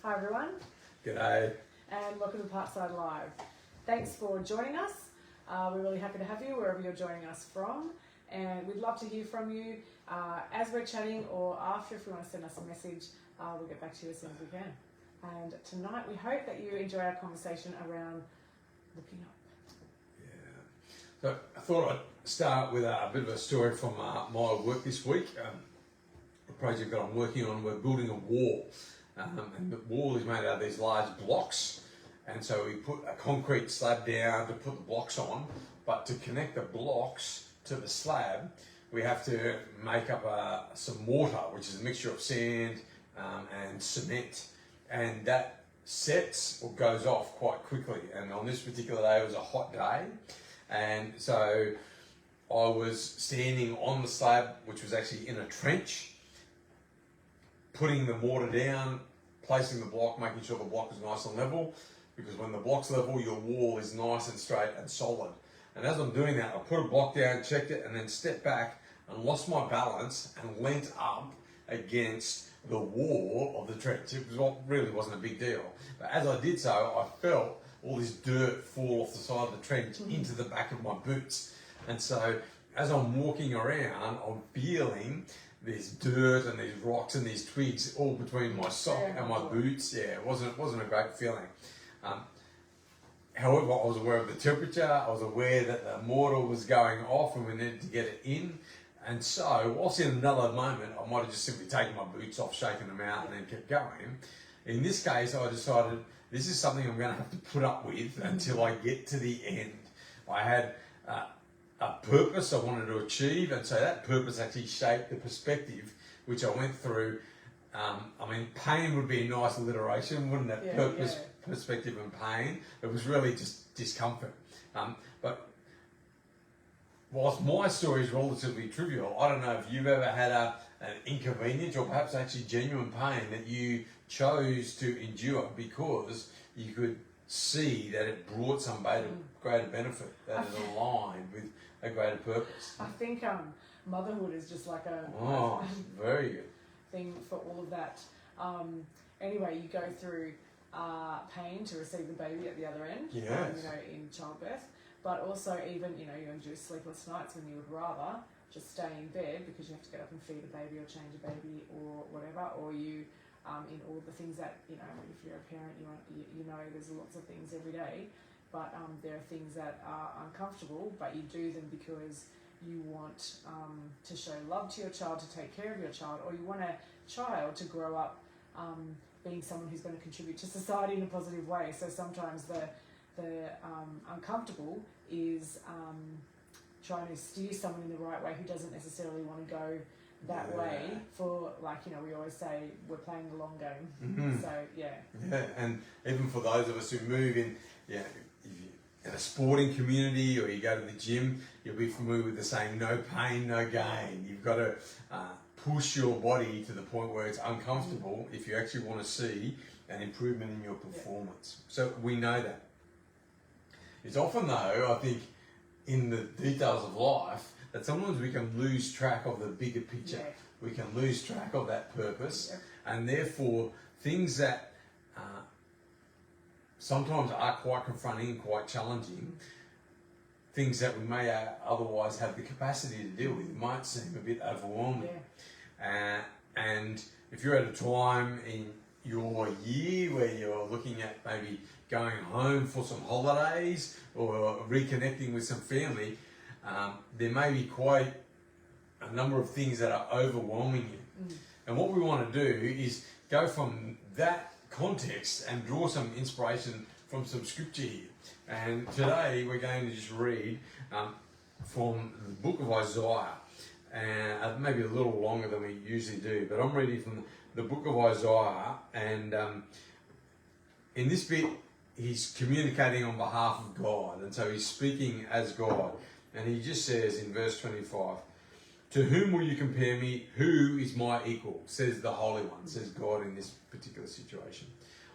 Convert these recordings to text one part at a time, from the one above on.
Hi everyone. G'day. And welcome to Parkside Live. Thanks for joining us. We're really happy to have you wherever you're joining us from. And we'd love to hear from you as we're chatting or after. If you want to send us a message, we'll get back to you as soon as we can. And tonight we hope that you enjoy our conversation around looking up. Yeah. So I thought I'd start with a bit of a story from my work this week. The project that I'm working on, we're building a wall. And the wall is made out of these large blocks. And so we put a concrete slab down to put the blocks on. But to connect the blocks to the slab, we have to make up some mortar, which is a mixture of sand and cement. And that sets or goes off quite quickly. And on this particular day, it was a hot day. And so I was standing on the slab, which was actually in a trench, putting the mortar down, placing the block, making sure the block was nice and level, because when the block's level, your wall is nice and straight and solid. And as I'm doing that, I put a block down, checked it, and then stepped back and lost my balance and leant up against the wall of the trench. It really wasn't a big deal. But as I did so, I felt all this dirt fall off the side of the trench into the back of my boots. And so as I'm walking around, I'm feeling this dirt and these rocks and these twigs all between my sock and my boots. Yeah, it wasn't a great feeling. However, I was aware of the temperature. I was aware that the mortar was going off and we needed to get it in. And so, whilst in another moment, I might have just simply taken my boots off, shaken them out, and then kept going. In this case, I decided this is something I'm going to have to put up with until I get to the end. I had a purpose I wanted to achieve, and so that purpose actually shaped the perspective which I went through. Pain would be a nice alliteration, wouldn't it? Yeah, Purpose, perspective, and pain. It was really just discomfort. But whilst my story is relatively trivial, I don't know if you've ever had an inconvenience or perhaps actually genuine pain that you chose to endure because you could see that it brought some greater benefit, that it aligned with a greater purpose. I think motherhood is just like a very good thing for all of that. Anyway, you go through pain to receive the baby at the other end, yes. In childbirth, but also even, you endure sleepless nights when you would rather just stay in bed because you have to get up and feed a baby or change a baby or whatever, or you, in all the things that, if you're a parent, you know there's lots of things every day, but there are things that are uncomfortable, but you do them because you want to show love to your child, to take care of your child, or you want a child to grow up being someone who's going to contribute to society in a positive way. So sometimes the uncomfortable is trying to steer someone in the right way who doesn't necessarily want to go that way for, we always say, we're playing the long game. Mm-hmm. So, yeah. Yeah, and even for those of us who move in, if you're in a sporting community or you go to the gym, you'll be familiar with the saying, no pain, no gain. You've got to push your body to the point where it's uncomfortable if you actually want to see an improvement in your performance. So we know that. It's often, though, I think, in the details of life, that sometimes we can lose track of the bigger picture. Yeah. We can lose track of that purpose, and therefore things that sometimes are quite confronting and quite challenging, things that we may otherwise have the capacity to deal with, might seem a bit overwhelming. Yeah. And if you're at a time in your year where you're looking at maybe going home for some holidays or reconnecting with some family, there may be quite a number of things that are overwhelming you. And what we want to do is go from that context and draw some inspiration from some scripture here. And today we're going to just read from the book of Isaiah, and maybe a little longer than we usually do, but I'm reading from the book of Isaiah, and in this bit he's communicating on behalf of God, and so he's speaking as God. And he just says in verse 25, "To whom will you compare me? Who is my equal? Says the Holy One," says God in this particular situation.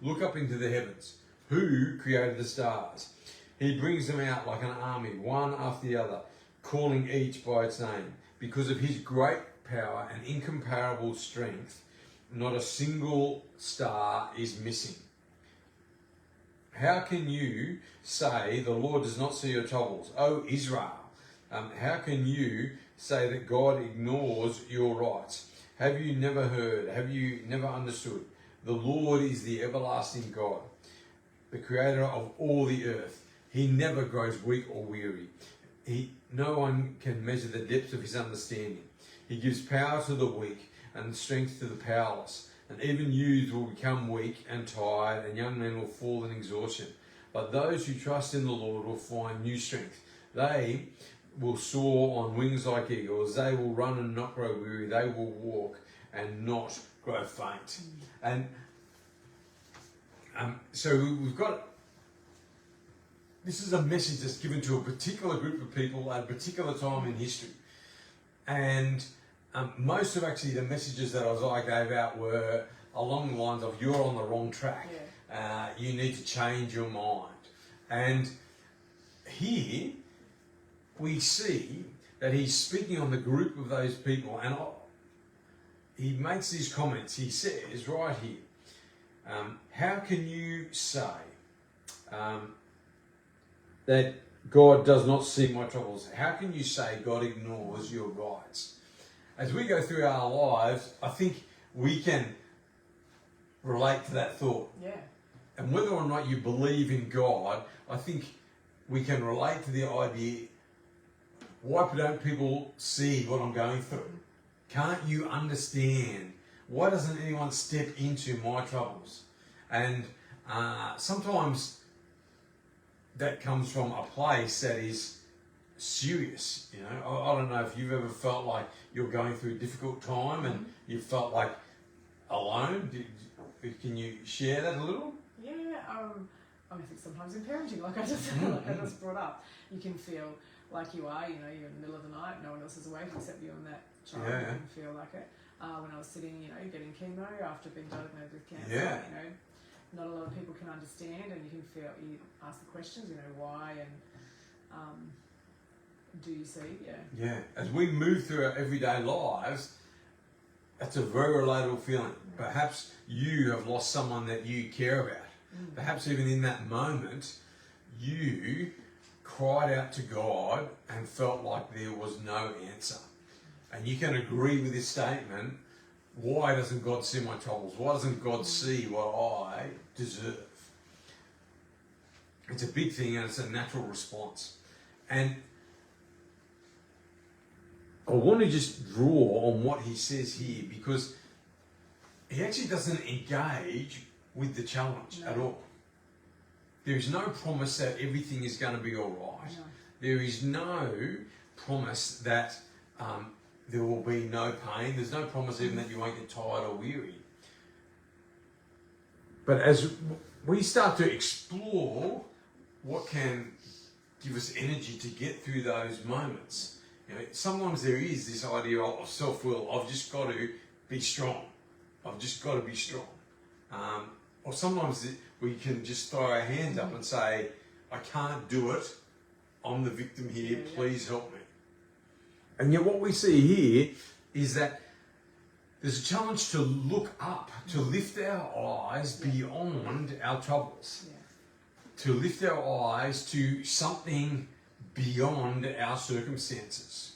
"Look up into the heavens. Who created the stars? He brings them out like an army, one after the other, calling each by its name. Because of his great power and incomparable strength, not a single star is missing. How can you say the Lord does not see your troubles? O Israel, how can you say that God ignores your rights? Have you never heard? Have you never understood? The Lord is the everlasting God, the creator of all the earth. He never grows weak or weary. No one can measure the depths of his understanding. He gives power to the weak and strength to the powerless. And even youths will become weak and tired, and young men will fall in exhaustion. But those who trust in the Lord will find new strength. They will soar on wings like eagles. They will run and not grow weary. They will walk and not grow faint. And so we've got, this is a message that's given to a particular group of people at a particular time in history. And most of actually the messages that I gave out were along the lines of, you're on the wrong track. Yeah. You need to change your mind. And here we see that he's speaking on the group of those people, and he makes these comments. He says right here, how can you say that God does not see my troubles? How can you say God ignores your rights? As we go through our lives, I think we can relate to that thought. Yeah. And whether or not you believe in God, I think we can relate to the idea, why don't people see what I'm going through? Can't you understand? Why doesn't anyone step into my troubles? And sometimes that comes from a place that is serious. You know, I don't know if you've ever felt like you're going through a difficult time and you felt like alone. Can you share that a little? Yeah, I think sometimes in parenting, like I just brought up, you can feel like you are, you're in the middle of the night, no one else is awake except you and that child. Yeah. You can feel like it. When I was sitting, getting chemo after being diagnosed with cancer, Yeah. not a lot of people can understand, and you ask the questions, why, and do you see? Yeah. Yeah. As we move through our everyday lives, that's a very relatable feeling. Perhaps you have lost someone that you care about. Perhaps even in that moment, you cried out to God and felt like there was no answer. And you can agree with this statement, why doesn't God see my troubles? Why doesn't God see what I deserve? It's a big thing and it's a natural response. And I want to just draw on what he says here, because he actually doesn't engage with the challenge at all. There is no promise that everything is going to be all right. No. There is no promise that there will be no pain. There's no promise even that you won't get tired or weary. But as we start to explore what can give us energy to get through those moments, sometimes there is this idea of self-will. I've just got to be strong. I've just got to be strong. Or sometimes we can just throw our hands up and say, I can't do it. I'm the victim here. Please help me. And yet what we see here is that there's a challenge to look up, to lift our eyes beyond our troubles, to lift our eyes to something beyond our circumstances.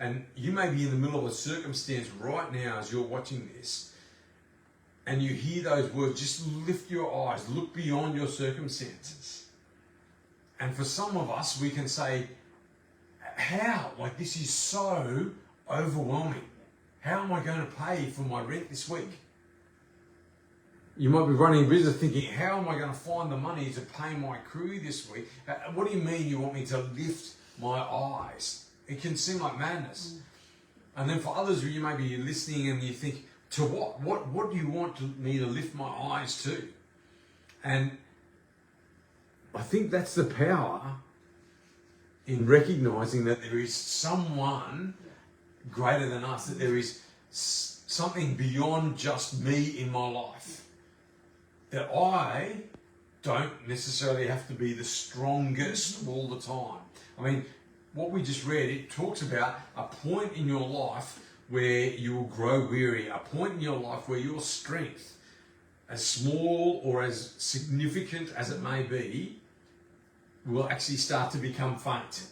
And you may be in the middle of a circumstance right now as you're watching this, and you hear those words, just lift your eyes, look beyond your circumstances. And for some of us, we can say, how? Like, this is so overwhelming. How am I going to pay for my rent this week? You might be running a business thinking, how am I going to find the money to pay my crew this week? What do you mean you want me to lift my eyes? It can seem like madness. And then for others, you may be listening and you think, to what? What do you want me to lift my eyes to? And I think that's the power in recognizing that there is someone greater than us, that there is something beyond just me in my life, that I don't necessarily have to be the strongest all the time. I mean, what we just read, it talks about a point in your life where you will grow weary, a point in your life where your strength, as small or as significant as it may be, will actually start to become faint.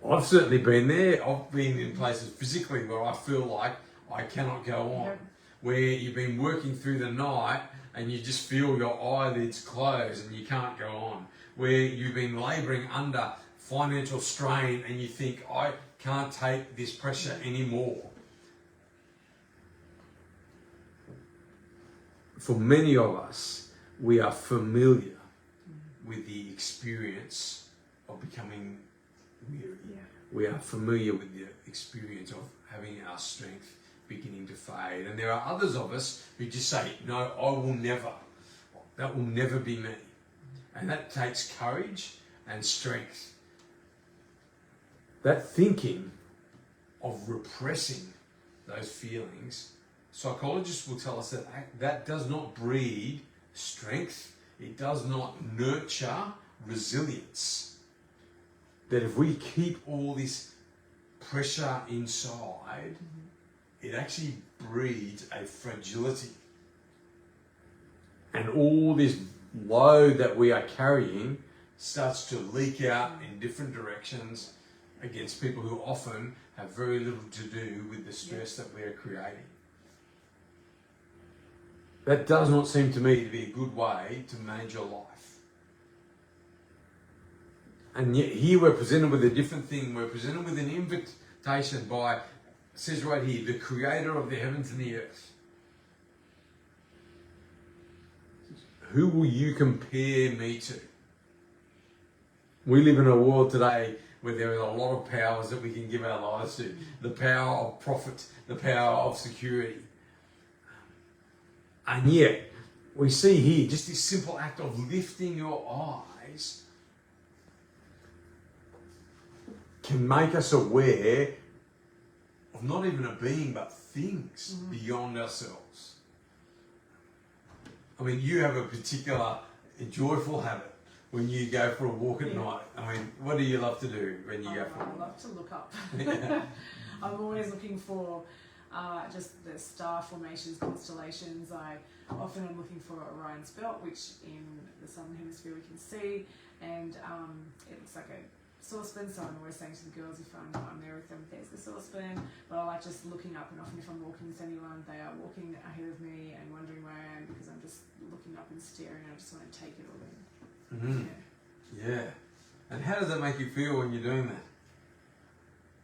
I've certainly been there. I've been in places physically where I feel like I cannot go on. Yep. Where you've been working through the night and you just feel your eyelids close and you can't go on. Where you've been labouring under financial strain and you think, I can't take this pressure anymore. For many of us, we are familiar with the experience of becoming weary. Yeah. We are familiar with the experience of having our strength beginning to fade. And there are others of us who just say, no, I will never. That will never be me. And that takes courage and strength. That thinking of repressing those feelings, psychologists will tell us that that does not breed strength. It does not nurture resilience. That if we keep all this pressure inside, it actually breeds a fragility. And all this load that we are carrying starts to leak out in different directions against people who often have very little to do with the stress that we are creating. That does not seem to me to be a good way to manage your life. And yet here we're presented with a different thing. We're presented with an invitation by, it says right here, the creator of the heavens and the earth. Who will you compare me to? We live in a world today where there are a lot of powers that we can give our lives to. The power of profit, the power of security. And yet, we see here just this simple act of lifting your eyes can make us aware of not even a being, but things beyond ourselves. I mean, you have a particular joyful habit when you go for a walk at night. I mean, what do you love to do when you go for a walk? I love to look up. I'm always looking for just the star formations, constellations. I often am looking for Orion's belt, which in the southern hemisphere we can see, and it looks like a saucepan, so I'm always saying to the girls, if I'm there with them, there's the saucepan. But I like just looking up, and often if I'm walking with anyone, they are walking ahead of me and wondering where I am, because I'm just looking up and staring, and I just want to take it all in. Yeah. And how does that make you feel when you're doing that?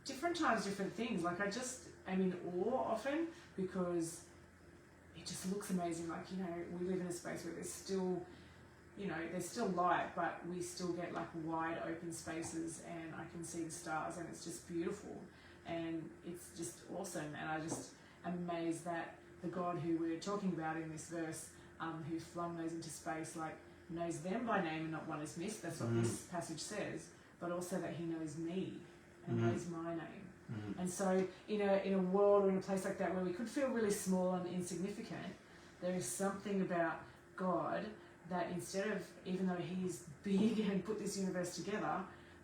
Different times, different things. Like I'm in awe often, because it just looks amazing. Like, we live in a space where there's still, there's still light, but we still get like wide open spaces, and I can see the stars, and it's just beautiful, and it's just awesome. And I just am amazed that the God who we're talking about in this verse, who flung those into space, like knows them by name and not one is missed. That's what this passage says. But also that he knows me and knows my name. And so in a world or in a place like that where we could feel really small and insignificant, there is something about God that instead of, even though he's big and put this universe together,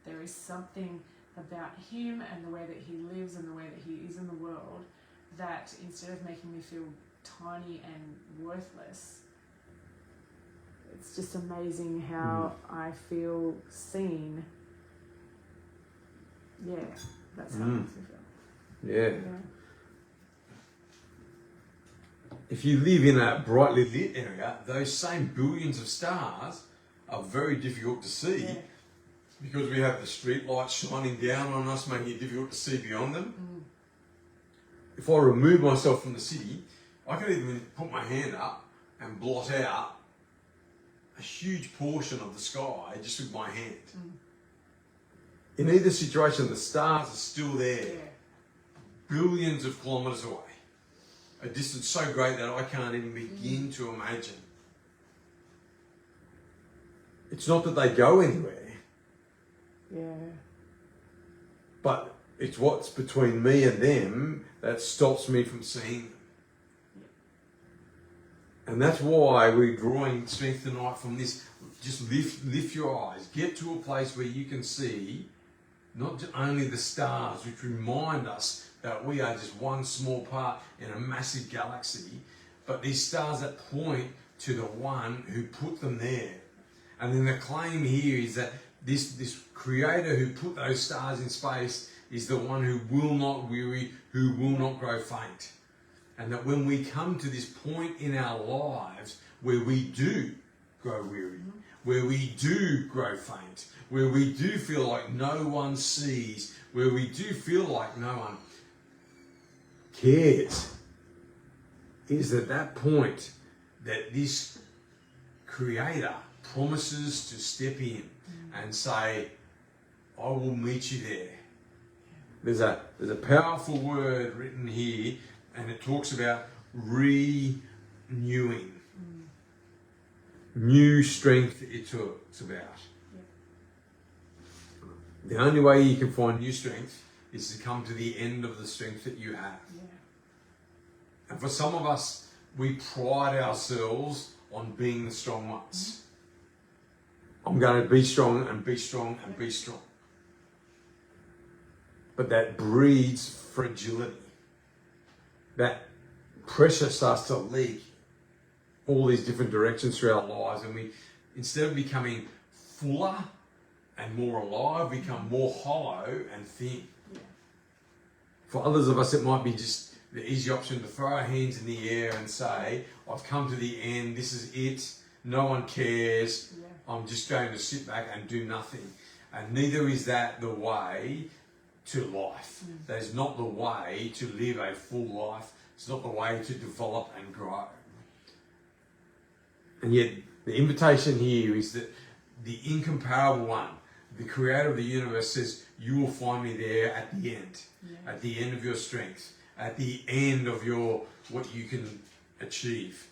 there is something about him and the way that he lives and the way that he is in the world, that instead of making me feel tiny and worthless, it's just amazing how I feel seen. Yeah, that's how it makes me feel. Yeah. If you live in a brightly lit area, those same billions of stars are very difficult to see because we have the street lights shining down on us, making it difficult to see beyond them. If I remove myself from the city, I can even put my hand up and blot out a huge portion of the sky just with my hand. In either situation, the stars are still there, billions of kilometres away, a distance so great that I can't even begin to imagine. It's not that they go anywhere, but it's what's between me and them that stops me from seeing them. And that's why we're drawing strength tonight from this. Just lift your eyes. Get to a place where you can see not only the stars, which remind us that we are just one small part in a massive galaxy, but these stars that point to the one who put them there. And then the claim here is that this creator who put those stars in space is the one who will not weary, who will not grow faint. And that when we come to this point in our lives where we do grow weary, where we do grow faint, where we do feel like no one sees, where we do feel like no one cares, is at that point that this creator promises to step in and say, I will meet you there. There's a powerful word written here, and it talks about renewing. New strength it's about. The only way you can find new strength is to come to the end of the strength that you have. And for some of us, we pride ourselves on being the strong ones. I'm going to be strong and be strong and be strong. But that breeds fragility. That pressure starts to leak all these different directions through our lives, and we, instead of becoming fuller and more alive, become more hollow and thin. For others of us, it might be just the easy option to throw our hands in the air and say, I've come to the end, this is it, no one cares, I'm just going to sit back and do nothing. And neither is that the way to life. That is not the way to live a full life. It's not the way to develop and grow. And yet the invitation here is that the incomparable one, the creator of the universe, says, you will find me there at the end, at the end of your strength, at the end of your what you can achieve.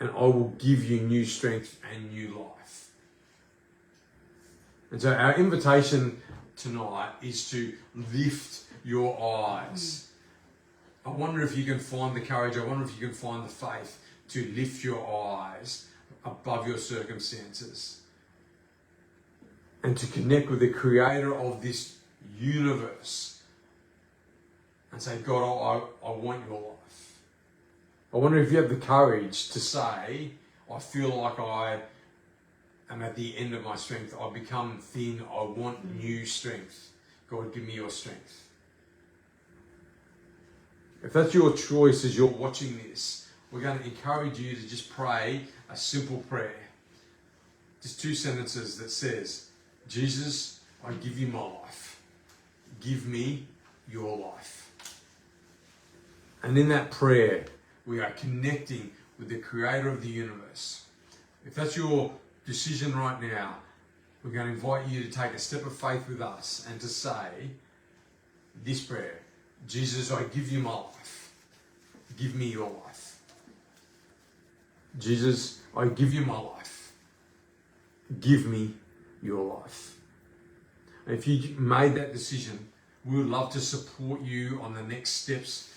And I will give you new strength and new life. And so our invitation tonight is to lift your eyes. I wonder if you can find the courage, I wonder if you can find the faith to lift your eyes above your circumstances and to connect with the creator of this universe and say, God, I want your life. I wonder if you have the courage to say, I feel like I am at the end of my strength. I've become thin. I want new strength. God, give me your strength. If that's your choice as you're watching this, we're going to encourage you to just pray a simple prayer. Just 2 sentences that says, Jesus, I give you my life. Give me your life. And in that prayer, we are connecting with the creator of the universe. If that's your decision right now, we're going to invite you to take a step of faith with us and to say this prayer. Jesus, I give you my life. Give me your life. Jesus, I give you my life. Give me your life. And if you made that decision, we would love to support you on the next steps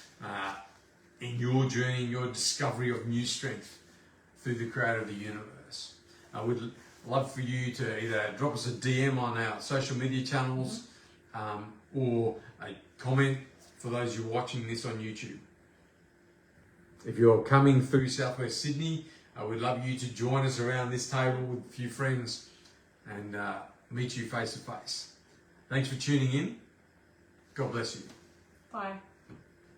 in your journey, in your discovery of new strength through the creator of the universe. We'd love for you to either drop us a DM on our social media channels or a comment for those who are watching this on YouTube. If you're coming through Southwest Sydney, we'd love you to join us around this table with a few friends and meet you face to face. Thanks for tuning in. God bless you. Bye.